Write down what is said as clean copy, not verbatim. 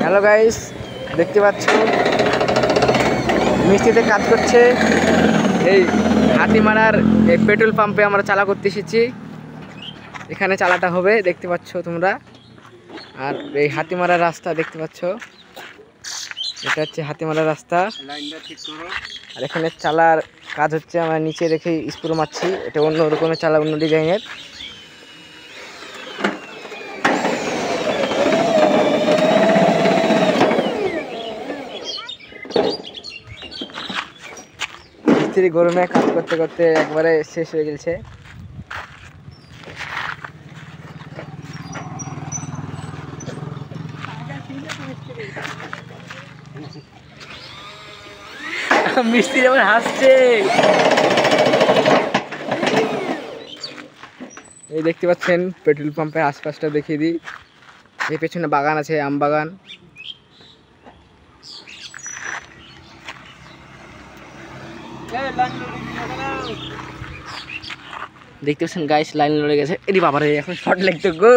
Hello guys, দেখতে পাচ্ছ মিস্ত্রিতে কাজ করছে। এই হাতিমারার এই পেট্রোল পাম্পে আমরা চালা করতে এসেছি। এখানে চালাটা হবে, দেখতে পাচ্ছ তোমরা। আর এই হাতিমারার রাস্তা দেখতে পাচ্ছ, এটা হচ্ছে হাতিমারার রাস্তা। আর এখানে চালার কাজ হচ্ছে, আমরা নিচে রেখে স্ক্রু মারছি। এটা অন্য রকমের চালা, অন্য ডিজাইনের। মিস্ত্রি গরমে কাজ করতে করতে একবারে শেষ হয়ে গেছে। মিস্ত্রি আবার হাসছে। এই দেখতে পাচ্ছেন পেট্রোল পাম্পের আশপাশটা দেখিয়ে দিই। এই পেছনে বাগান আছে, আম বাগান। দেখতে পাচ্ছেন গাইস, লাইন লড়ে গেছে। এটি বাবারে, এখন শর্ট লাগতো গো।